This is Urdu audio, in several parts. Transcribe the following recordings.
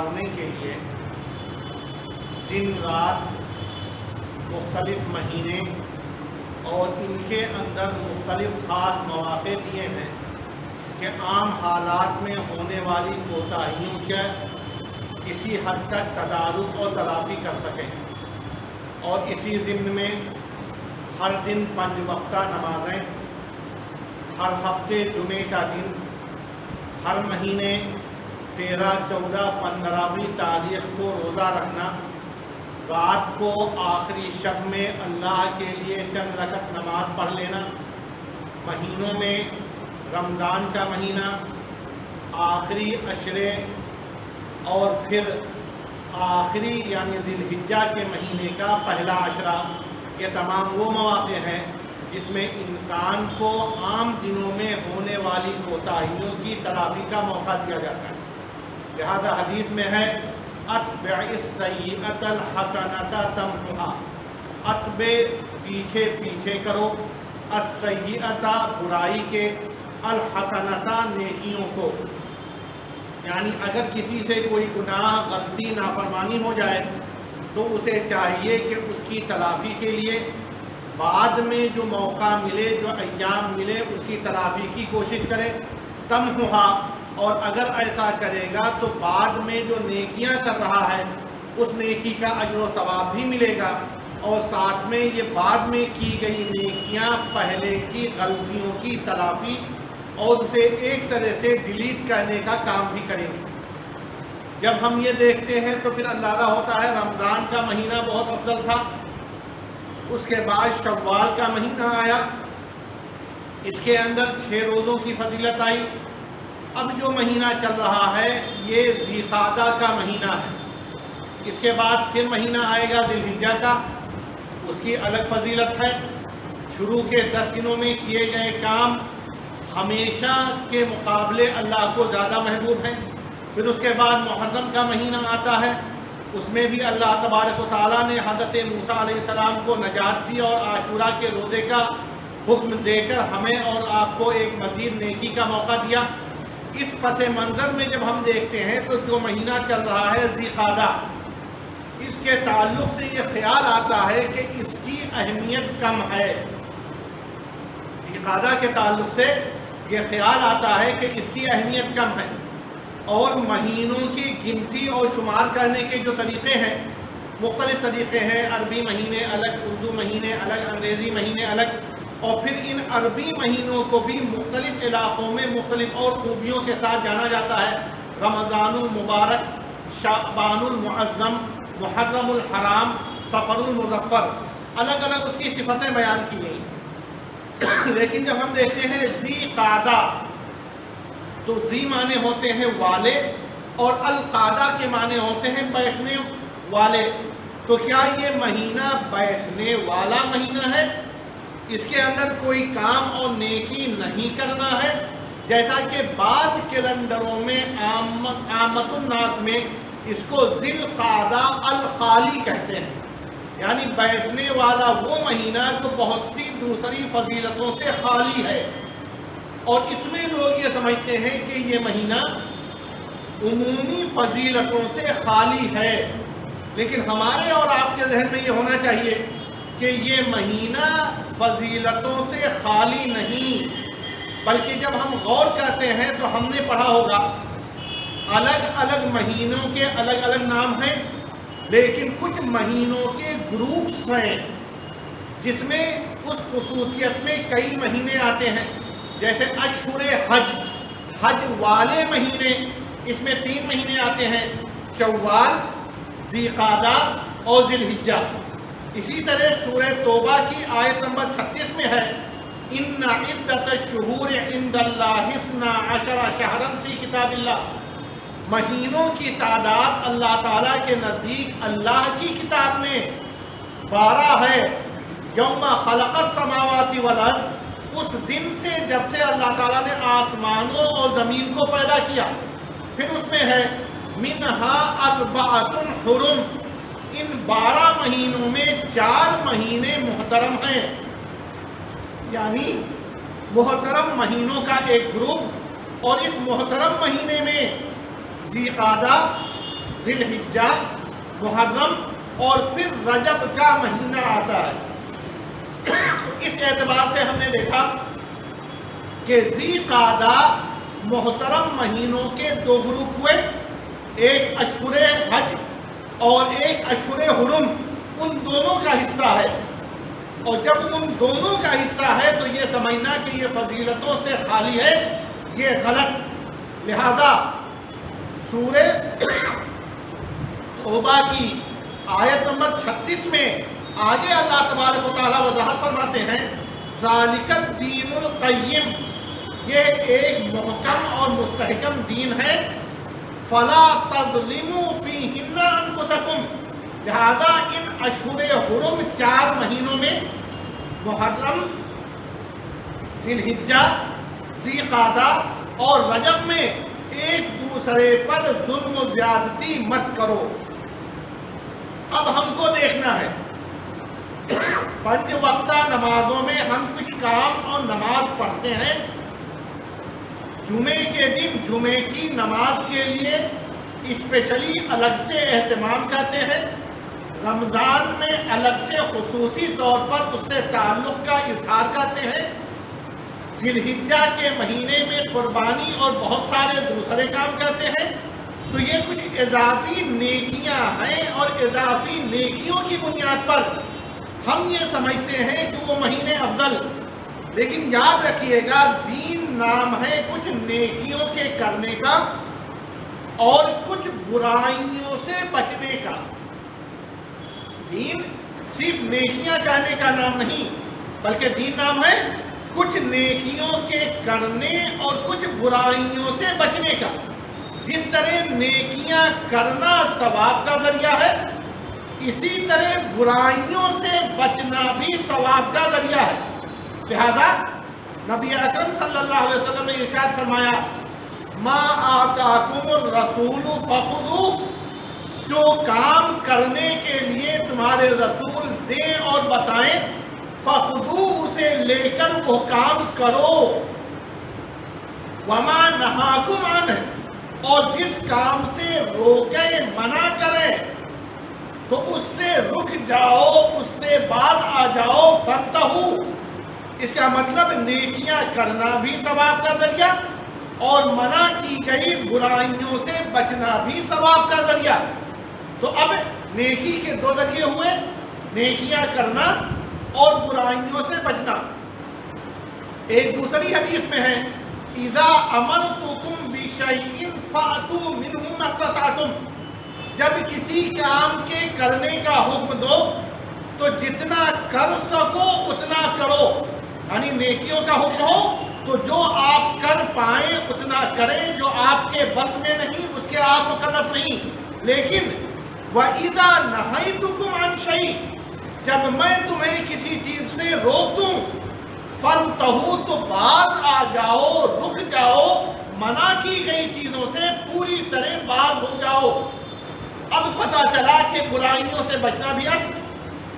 گزارنے کے لیے دن رات مختلف مہینے اور ان کے اندر مختلف خاص مواقع دیے ہیں کہ عام حالات میں ہونے والی کوتاہیوں کا کسی حد تک تدارک اور تلافی کر سکیں، اور اسی ضمن میں ہر دن 5 وقتہ نمازیں، ہر ہفتے جمعے کا دن، ہر مہینے 13، 14، 15ویں تاریخ کو روزہ رکھنا، رات کو آخری شب میں اللہ کے لیے چند رکعت نماز پڑھ لینا، مہینوں میں رمضان کا مہینہ، آخری عشرے اور پھر آخری یعنی ذی الحجہ کے مہینے کا پہلا عشرہ، یہ تمام وہ مواقع ہیں جس میں انسان کو عام دنوں میں ہونے والی کوتاہیوں کی تلافی کا موقع دیا جاتا ہے۔ لہذا حدیث میں ہے اتبع السیئۃ الحسنۃ تمحها، اتبع پیچھے پیچھے کرو، السیئۃ برائی کے، الحسنۃ نیکیوں کو، یعنی اگر کسی سے کوئی گناہ، غلطی، نافرمانی ہو جائے تو اسے چاہیے کہ اس کی تلافی کے لیے بعد میں جو موقع ملے، جو ایام ملے، اس کی تلافی کی کوشش کرے، تمحها، اور اگر ایسا کرے گا تو بعد میں جو نیکیاں کر رہا ہے اس نیکی کا اجر و ثواب بھی ملے گا، اور ساتھ میں یہ بعد میں کی گئی نیکیاں پہلے کی غلطیوں کی تلافی اور اسے ایک طرح سے ڈیلیٹ کرنے کا کام بھی کریں گے۔ جب ہم یہ دیکھتے ہیں تو پھر اندازہ ہوتا ہے رمضان کا مہینہ بہت افضل تھا، اس کے بعد شوال کا مہینہ آیا، اس کے اندر 6 روزوں کی فضیلت آئی، اب جو مہینہ چل رہا ہے یہ ذی قعدہ کا مہینہ ہے، اس کے بعد پھر مہینہ آئے گا ذی الحجہ کا، اس کی الگ فضیلت ہے۔ شروع کے 10 دنوں میں کیے گئے کام ہمیشہ کے مقابلے اللہ کو زیادہ محبوب ہیں۔ پھر اس کے بعد محرم کا مہینہ آتا ہے، اس میں بھی اللہ تبارک و تعالیٰ نے حضرت موسیٰ علیہ السلام کو نجات دی اور عاشوراء کے روزے کا حکم دے کر ہمیں اور آپ کو ایک مزید نیکی کا موقع دیا۔ اس پس منظر میں جب ہم دیکھتے ہیں تو جو مہینہ چل رہا ہے ذی قعدہ، اس کے تعلق سے یہ خیال آتا ہے کہ اس کی اہمیت کم ہے۔ ذی قعدہ کے تعلق سے یہ خیال آتا ہے کہ اس کی اہمیت کم ہے، اور مہینوں کی گنتی اور شمار کرنے کے جو طریقے ہیں، مختلف طریقے ہیں، عربی مہینے الگ، اردو مہینے الگ، انگریزی مہینے الگ، اور پھر ان عربی مہینوں کو بھی مختلف علاقوں میں مختلف اور خوبیوں کے ساتھ جانا جاتا ہے۔ رمضان المبارک، شعبان المعظم، محرم الحرام، صفر المظفر، الگ الگ اس کی صفتیں بیان کی گئی۔ لیکن جب ہم دیکھتے ہیں ذی قعدہ، تو ذی معنی ہوتے ہیں والے اور القعدہ کے معنی ہوتے ہیں بیٹھنے والے۔ تو کیا یہ مہینہ بیٹھنے والا مہینہ ہے؟ اس کے اندر کوئی کام اور نیکی نہیں کرنا ہے، جیسا کہ بعض کیلنڈروں میں عامت الناس میں اس کو ذی القعدہ الخالی کہتے ہیں، یعنی بیٹھنے والا وہ مہینہ جو بہت سی دوسری فضیلتوں سے خالی ہے، اور اس میں لوگ یہ سمجھتے ہیں کہ یہ مہینہ عمومی فضیلتوں سے خالی ہے۔ لیکن ہمارے اور آپ کے ذہن میں یہ ہونا چاہیے کہ یہ مہینہ فضیلتوں سے خالی نہیں، بلکہ جب ہم غور کرتے ہیں تو ہم نے پڑھا ہوگا الگ الگ مہینوں کے الگ الگ نام ہیں، لیکن کچھ مہینوں کے گروپس ہیں جس میں اس خصوصیت میں کئی مہینے آتے ہیں، جیسے اشہر حج، حج والے مہینے، اس میں 3 مہینے آتے ہیں، شوال، ذی قعدہ اور ذی الحجہ۔ اسی طرح سورہ توبہ کی آیت نمبر 36 میں ہے ان عدت الشہور عند اللہ 12 شہرا فی کتاب اللہ، مہینوں کی تعداد اللہ تعالیٰ کے نزدیک اللہ کی کتاب میں 12 ہے، یوم خلق السماوات والارض، اس دن سے جب سے اللہ تعالیٰ نے آسمانوں اور زمین کو پیدا کیا۔ پھر اس میں ہے منہا اربعۃ حرم، ان 12 مہینوں میں 4 مہینے محترم ہیں، یعنی محترم مہینوں کا ایک گروپ، اور اس محترم مہینے میں ذی قعدہ، ذی الحجہ، محرم اور پھر رجب کا مہینہ آتا ہے۔ اس اعتبار سے ہم نے دیکھا کہ ذی قعدہ محترم مہینوں کے دو گروپ ہوئے، ایک اشہر حج اور ایک اشہر حرم، ان دونوں کا حصہ ہے، اور جب ان دونوں کا حصہ ہے تو یہ سمجھنا کہ یہ فضیلتوں سے خالی ہے، یہ غلط۔ لہذا سورہ توبہ کی آیت نمبر 36 میں آگے اللہ تبارک و تعالیٰ وضاحت فرماتے ہیں ذالک الدین القیم، یہ ایک محکم اور مستحکم دین ہے، فلا تظلموا فیہن انفسکم، لہذا ان اشہر حرم 4 مہینوں میں محرم، ذی الحجہ، ذی قعدہ اور رجب میں ایک دوسرے پر ظلم و زیادتی مت کرو۔ اب ہم کو دیکھنا ہے 5 وقتہ نمازوں میں ہم کچھ کام اور نماز پڑھتے ہیں، جمعے کے دن جمعے کی نماز کے لیے اسپیشلی الگ سے اہتمام کرتے ہیں، رمضان میں الگ سے خصوصی طور پر اس سے تعلق کا اظہار کرتے ہیں، ذی الحجہ کے مہینے میں قربانی اور بہت سارے دوسرے کام کرتے ہیں۔ تو یہ کچھ اضافی نیکیاں ہیں، اور اضافی نیکیوں کی بنیاد پر ہم یہ سمجھتے ہیں کہ وہ مہینے افضل، لیکن یاد رکھیے گا دین نام ہے کچھ نیکیوں کے کرنے کا اور کچھ برائیوں سے بچنے کا۔ دین صرف نیکیاں کرنے کا نام نہیں، بلکہ دین نام ہے کچھ نیکیوں کے کرنے اور کچھ برائیوں سے بچنے کا۔ جس طرح نیکیاں کرنا ثواب کا ذریعہ ہے، اسی طرح برائیوں سے بچنا بھی ثواب کا ذریعہ ہے۔ لہذا نبی اکرم صلی اللہ علیہ وسلم نے ارشاد فرمایا ما آتاکم الرسول فخذوہ، جو کام کرنے کے لیے تمہارے رسول دیں اور بتائیں، فخذوہ، اسے لے کر وہ کام کرو، وما نہاکم عنہ، اور جس کام سے روکیں منع کریں تو اس سے رک جاؤ، اس سے بعد آ جاؤ، فانتہو، اس کا مطلب نیکیاں کرنا بھی ثواب کا ذریعہ اور منع کی گئی برائیوں سے بچنا بھی ثواب کا ذریعہ۔ تو اب نیکی کے 2 ذریعے ہوئے، نیکیاں کرنا اور برائیوں سے بچنا۔ ایک دوسری حدیث میں ہے اذا امرتکم بشیء فأتوا منہ ما استطعتم، جب کسی کام کے کرنے کا حکم دو تو جتنا کر سکو اتنا کرو، یعنی نیکیوں کا حکم ہو تو جو آپ کر پائیں اتنا کریں، جو آپ کے بس میں نہیں اس کے آپ مکلف نہیں۔ لیکن وَإِذَا نَهَيْتُكُمْ عَنْ شَيْءٍ، جب میں تمہیں کسی چیز سے روک دوں، فَانْتَهُوا، تو باز آ جاؤ، رک جاؤ، منع کی گئی چیزوں سے پوری طرح باز ہو جاؤ۔ اب پتہ چلا کہ برائیوں سے بچنا بھی ہے۔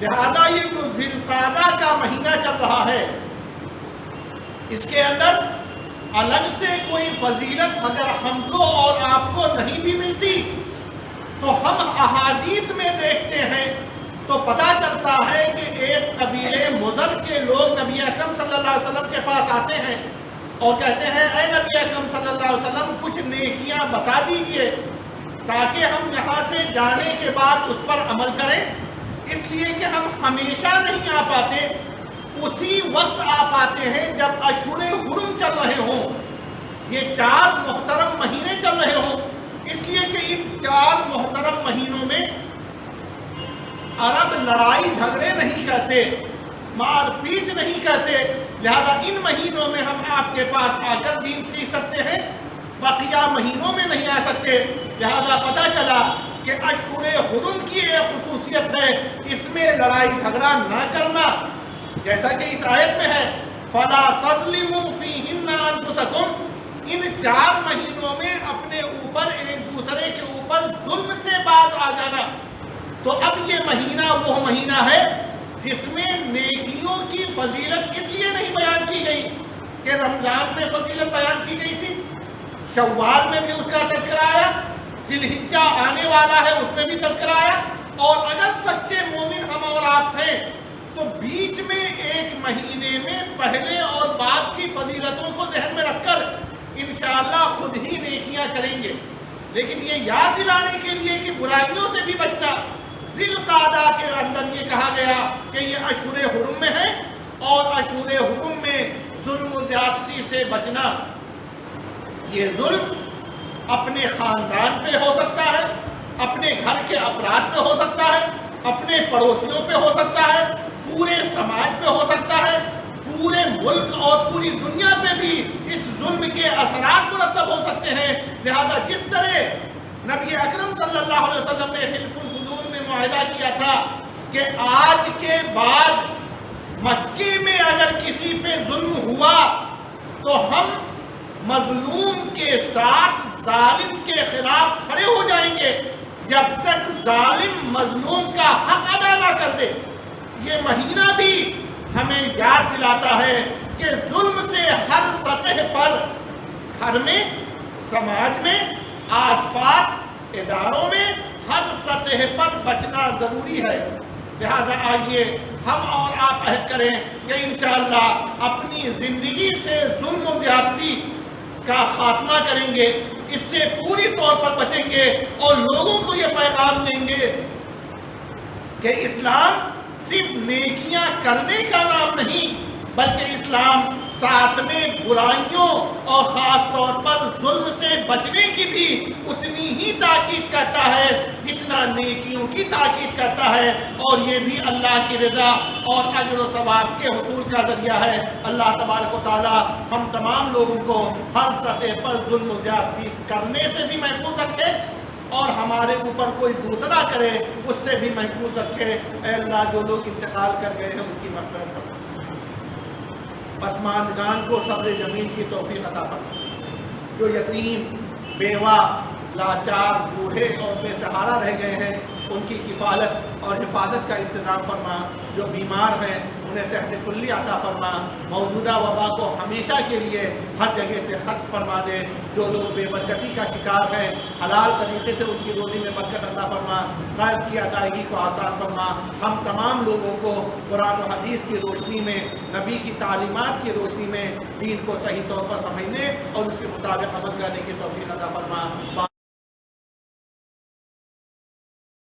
لہذا یہ جو ذی القعدہ کا مہینہ چل رہا ہے، اس کے اندر الگ سے کوئی فضیلت اگر ہم کو اور آپ کو نہیں بھی ملتی تو ہم احادیث میں دیکھتے ہیں تو پتہ چلتا ہے کہ ایک قبیلے مضر کے لوگ نبی اکرم صلی اللہ علیہ وسلم کے پاس آتے ہیں اور کہتے ہیں اے نبی اکرم صلی اللہ علیہ وسلم کچھ نیکیاں بتا دیجئے تاکہ ہم یہاں سے جانے کے بعد اس پر عمل کریں، اس لیے کہ ہم ہمیشہ نہیں آ پاتے، اسی وقت آ پاتے ہیں جب اشہر حرم چل رہے ہوں، یہ 4 محترم مہینے چل رہے ہوں، اس لیے کہ ان 4 محترم مہینوں میں عرب لڑائی جھگڑے نہیں کرتے، مار پیٹ نہیں کرتے، لہذا ان مہینوں میں ہم آپ کے پاس آ کر دین سیکھ سکتے ہیں، بقیہ مہینوں میں نہیں آ سکتے۔ لہذا پتہ چلا کہ اشہر حرم کی ایک خصوصیت ہے اس میں لڑائی جھگڑا نہ کرنا، جیسا کہ اس آیت میں ہے فَلَا تَظْلِمُوا فِيهِنَّ أَنفُسَكُمْ، ان 4 مہینوں میں اپنے اوپر ایک دوسرے کے اوپر ظلم سے باز آ جانا۔ تو اب یہ مہینہ وہ مہینہ ہے جس میں نیکیوں کی فضیلت اس لیے نہیں بیان کی گئی کہ رمضان میں فضیلت بیان کی گئی تھی، شوال میں بھی اس کا تذکرہ آیا، ذوالحجہ آنے والا ہے اس میں بھی تذکرہ آیا، اور اگر سچے مومن ہم اور آپ ہیں تو بیچ میں ایک مہینے میں پہلے اور بعد کی فضیلتوں کو ذہن میں رکھ کر انشاءاللہ خود ہی نیکیاں کریں گے، لیکن یہ یاد دلانے کے لیے کہ برائیوں سے بھی بچنا۔ ذی القعدہ کے اندر یہ کہا گیا کہ یہ اشہر حرم میں ہے، اور اشہر حرم میں ظلم و زیادتی سے بچنا۔ یہ ظلم اپنے خاندان پہ ہو سکتا ہے، اپنے گھر کے افراد پہ ہو سکتا ہے، اپنے پڑوسیوں پہ ہو سکتا ہے، پورے سماج پہ ہو سکتا ہے، پورے ملک اور پوری دنیا پہ بھی اس ظلم کے اثرات مرتب ہو سکتے ہیں۔ لہذا جس طرح نبی اکرم صلی اللہ علیہ وسلم نے حلف الفضول میں معاہدہ کیا تھا کہ آج کے بعد مکے میں اگر کسی پہ ظلم ہوا تو ہم مظلوم کے ساتھ ظالم کے خلاف کھڑے ہو جائیں گے جب تک ظالم مظلوم کا حق ادا نہ کر دے، یہ مہینہ بھی ہمیں یاد دلاتا ہے کہ ظلم سے ہر سطح پر، گھر میں، سماج میں، آس پاس اداروں میں، ہر سطح پر بچنا ضروری ہے۔ لہذا آئیے ہم اور آپ عہد کریں کہ انشاءاللہ اپنی زندگی سے ظلم و زیادتی کا خاتمہ کریں گے، اس سے پوری طور پر بچیں گے، اور لوگوں کو یہ پیغام دیں گے کہ اسلام صرف نیکیاں کرنے کا نام نہیں، بلکہ اسلام ساتھ میں برائیوں اور خاص طور پر ظلم سے بچنے کی بھی اتنی ہی تاکید کرتا ہے جتنا نیکیوں کی تاکید کرتا ہے، اور یہ بھی اللہ کی رضا اور اجر و ثواب کے حصول کا ذریعہ ہے۔ اللہ تبارک و تعالی ہم تمام لوگوں کو ہر سطح پر ظلم و زیادتی کرنے سے بھی محفوظ رکھے، اور ہمارے اوپر کوئی دوسرا کرے اس سے بھی محفوظ رکھے۔ اے اللہ، جو لوگ انتقال کر گئے ہیں ان کی مغفرت کرو، پسماندگان کو صبر جمیل کی توفیق عطا فرما، جو یتیم، بیوہ، لاچار، بوڑھے اور بے سہارا رہ گئے ہیں ان کی کفالت اور حفاظت کا انتظام فرما، جو بیمار ہیں انہیں صحت کلی عطا فرما، موجودہ وبا کو ہمیشہ کے لیے ہر جگہ سے ختم فرما دے، جو لوگ بے برکتی کا شکار ہیں حلال طریقے سے ان کی روزی میں برکت عطا فرما، قرض کی ادائیگی کو آسان فرما۔ ہم تمام لوگوں کو قرآن و حدیث کی روشنی میں، نبی کی تعلیمات کی روشنی میں دین کو صحیح طور پر سمجھنے اور اس کے مطابق عمل کرنے کی توفیق عطا فرما۔